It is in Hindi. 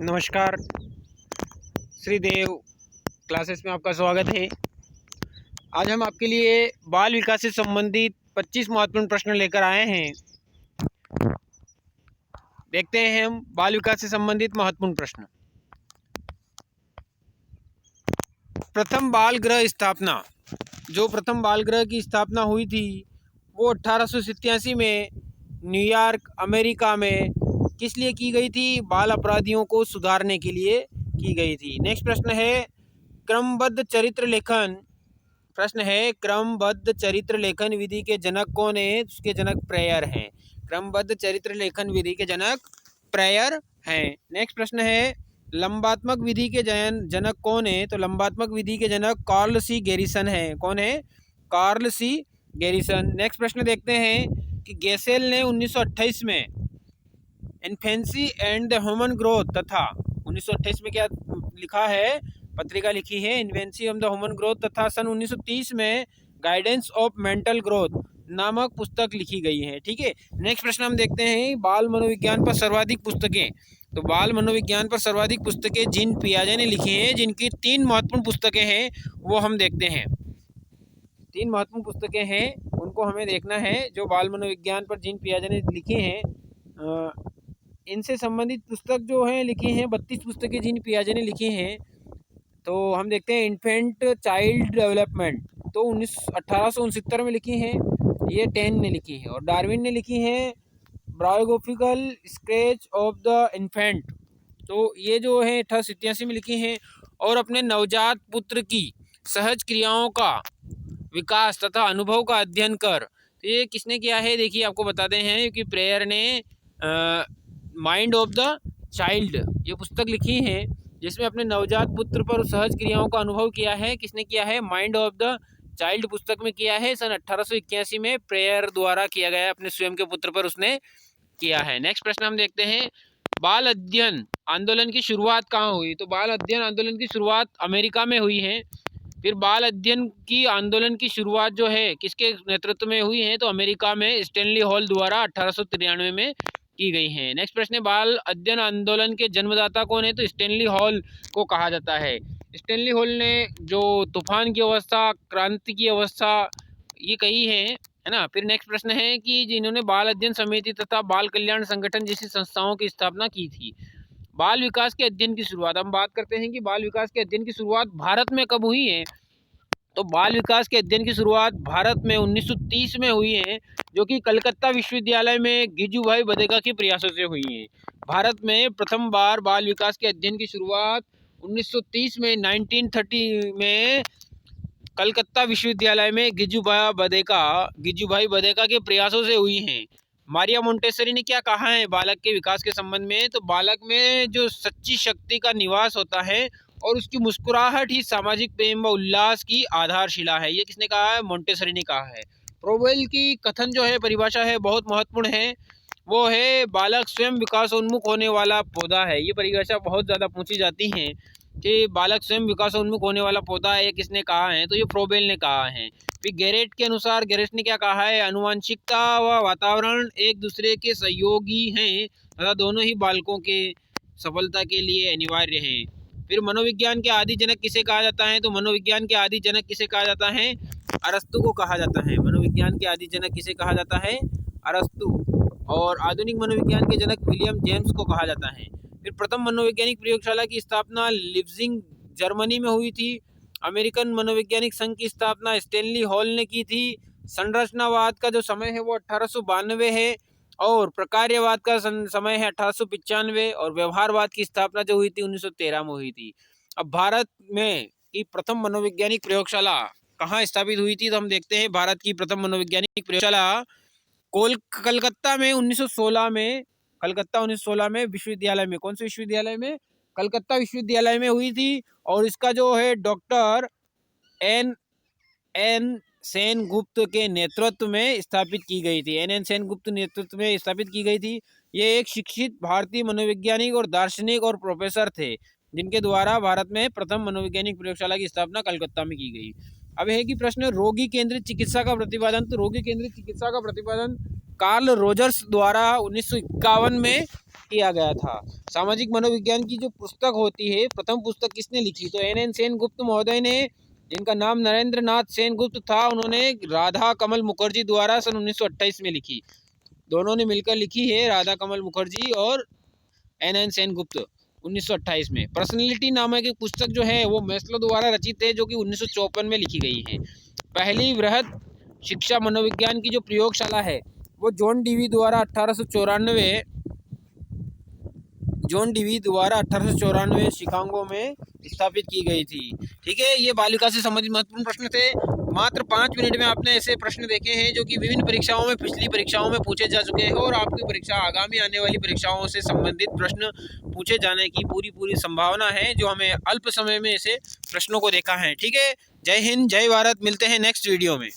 नमस्कार। श्रीदेव क्लासेस में आपका स्वागत है। आज हम आपके लिए बाल विकास से संबंधित 25 महत्वपूर्ण प्रश्न लेकर आए हैं। देखते हैं हम बाल विकास से संबंधित महत्वपूर्ण प्रश्न। प्रथम बाल गृह स्थापना, जो प्रथम बाल गृह की स्थापना हुई थी वो 1887 में न्यूयॉर्क अमेरिका में किस लिए की गई थी? बाल अपराधियों को सुधारने के लिए की गई थी। नेक्स्ट प्रश्न है क्रमबद्ध चरित्र लेखन। प्रश्न है क्रमबद्ध चरित्र लेखन विधि के जनक कौन है? उसके जनक प्रेयर हैं। क्रमबद्ध चरित्र लेखन विधि के जनक प्रेयर हैं। नेक्स्ट प्रश्न है लंबात्मक विधि के जनक कौन है? तो लंबात्मक विधि के जनक कार्ल सी गैरिसन है। कौन है? कार्ल सी गैरिसन। नेक्स्ट प्रश्न देखते हैं कि गेसेल ने 1928 में infancy and the human growth तथा 1928 में क्या लिखा है? पत्रिका लिखी है infancy of the human growth तथा सन 1930 में गाइडेंस ऑफ मेंटल ग्रोथ नामक पुस्तक लिखी गई है। ठीक है। नेक्स्ट प्रश्न हम देखते हैं बाल मनोविज्ञान पर सर्वाधिक पुस्तकें। तो बाल मनोविज्ञान पर सर्वाधिक पुस्तकें जिन पियाजे ने लिखी हैं, जिनकी 3 महत्वपूर्ण पुस्तकें हैं वो हम देखते हैं। 3 महत्वपूर्ण पुस्तकें हैं उनको हमें देखना है जो बाल मनोविज्ञान पर जिन पियाजे ने लिखी हैं। इनसे संबंधित पुस्तक जो है लिखी हैं 32 पुस्तकें जिन पियाजे ने लिखी हैं। तो हम देखते हैं इन्फेंट चाइल्ड डेवलपमेंट तो 1869 में लिखी है, ये 10 ने लिखी है। और डार्विन ने लिखी है biographical sketch of the infant, तो ये जो है 1887 में लिखी है। और अपने नवजात पुत्र की सहज क्रियाओं का विकास तथा अनुभव का अध्ययन कर, तो ये किसने किया है? देखिए आपको बताते हैं कि प्रेयर ने माइंड ऑफ द चाइल्ड ये पुस्तक लिखी है जिसमें अपने नवजात पुत्र पर सहज क्रियाओं का अनुभव किया है। किसने किया है? माइंड ऑफ द चाइल्ड पुस्तक में किया है। सन 1881 में प्रेयर द्वारा किया गया, अपने स्वयं के पुत्र पर उसने किया है। नेक्स्ट प्रश्न हम देखते हैं बाल अध्ययन आंदोलन की शुरुआत कहाँ हुई? तो बाल अध्ययन आंदोलन की शुरुआत अमेरिका में हुई है। फिर बाल अध्ययन की आंदोलन की शुरुआत जो है किसके नेतृत्व में हुई है? तो अमेरिका में स्टैनली हॉल द्वारा 1893 में की गई हैं। नेक्स्ट प्रश्न है बाल अध्ययन आंदोलन के जन्मदाता कौन है? तो स्टैनली हॉल को कहा जाता है। स्टैनली हॉल ने जो तूफान की अवस्था, क्रांति की अवस्था ये कही है ना। फिर नेक्स्ट प्रश्न है कि जिन्होंने बाल अध्ययन समिति तथा बाल कल्याण संगठन जैसी संस्थाओं की स्थापना की थी। बाल विकास के अध्ययन की शुरुआत हम बात करते हैं कि बाल विकास के अध्ययन की शुरुआत भारत में कब हुई है? तो बाल विकास के अध्ययन की शुरुआत भारत में 1930 में हुई है, जो कि कलकत्ता विश्वविद्यालय में गिजुभाई बधेका के प्रयासों से हुई है। भारत में प्रथम बार बाल विकास के अध्ययन की शुरुआत 1930 में 1930 में कलकत्ता विश्वविद्यालय में गिजुभाई बधेका के प्रयासों से हुई हैं। मारिया मोंटेसरी ने क्या कहा है बालक के विकास के संबंध में? तो बालक में जो सच्ची शक्ति का निवास होता है और उसकी मुस्कुराहट ही सामाजिक प्रेम व उल्लास की आधारशिला है। ये किसने कहा है? मोंटेसरी ने कहा है। प्रोवेल की कथन जो है, परिभाषा है, बहुत महत्वपूर्ण है। वो है बालक स्वयं विकासोन्मुख होने वाला पौधा है। ये परिभाषा बहुत ज़्यादा पूछी जाती है कि बालक स्वयं विकासोन्मुख होने वाला पौधा है, ये किसने कहा है? तो ये प्रोवेल ने कहा है। फिर गैरेट के अनुसार गैरेट ने क्या कहा है? आनुवंशिकता व वातावरण एक दूसरे के सहयोगी हैं तथा दोनों ही बालकों के सफलता के लिए अनिवार्य हैं। फिर मनोविज्ञान के आदि जनक किसे कहा जाता है? तो मनोविज्ञान के आदि जनक किसे कहा जाता है? अरस्तु को कहा जाता है। मनोविज्ञान के आदि जनक किसे कहा जाता है? अरस्तु। और आधुनिक मनोविज्ञान के जनक विलियम जेम्स को कहा जाता है। फिर प्रथम मनोवैज्ञानिक प्रयोगशाला की स्थापना लिप्जिंग जर्मनी में हुई थी। अमेरिकन मनोवैज्ञानिक संघ की स्थापना स्टैनली हॉल ने की थी। संरचनावाद का जो समय है वो 1892 है और प्रकार्यवाद का समय है 1895 और व्यवहारवाद की स्थापना जो हुई थी 1913 में हुई थी। अब भारत में की प्रथम मनोवैज्ञानिक प्रयोगशाला कहाँ स्थापित हुई थी? तो हम देखते हैं भारत की प्रथम मनोवैज्ञानिक प्रयोगशाला कलकत्ता में 1916 में, कलकत्ता 1916 में विश्वविद्यालय में, कौन से विश्वविद्यालय में? कलकत्ता विश्वविद्यालय में हुई थी। और इसका जो है डॉक्टर एन सेनगुप्त के नेतृत्व में स्थापित की गई थी। एन सेनगुप्त नेतृत्व में स्थापित की गई थी। ये एक शिक्षित भारतीय मनोवैज्ञानिक और दार्शनिक और प्रोफेसर थे जिनके द्वारा भारत में प्रथम मनोवैज्ञानिक प्रयोगशाला की स्थापना कलकत्ता में की गई। अब है कि प्रश्न रोगी केंद्रित चिकित्सा का प्रतिपादन। तो रोगी केंद्रित चिकित्सा का प्रतिपादन कार्ल रोजर्स द्वारा 1951 में किया गया था। सामाजिक मनोविज्ञान की जो पुस्तक होती है, प्रथम पुस्तक किसने लिखी? तो NN सेनगुप्त महोदय ने, जिनका नाम नरेंद्र नाथ सेनगुप्त था, उन्होंने राधा कमल मुखर्जी द्वारा सन 1928 में लिखी। दोनों ने मिलकर लिखी है, राधा कमल मुखर्जी और NN सेनगुप्त 1928 में। पर्सनैलिटी नामक एक पुस्तक जो है वो मैस्लो द्वारा रचित है, जो कि 1954 में लिखी गई है। पहली वृहद शिक्षा मनोविज्ञान की जो प्रयोगशाला है वो जॉन डीवी द्वारा 1894 शिकागो में स्थापित की गई थी। ठीक है, ये बालिका से संबंधित महत्वपूर्ण प्रश्न थे। मात्र 5 मिनट में आपने ऐसे प्रश्न देखे हैं जो कि विभिन्न परीक्षाओं में, पिछली परीक्षाओं में पूछे जा चुके हैं, और आपकी परीक्षा, आगामी आने वाली परीक्षाओं से संबंधित प्रश्न पूछे जाने की पूरी संभावना है, जो हमें अल्प समय में ऐसे प्रश्नों को देखा है। ठीक है, जय हिंद, जय भारत। मिलते हैं नेक्स्ट वीडियो में।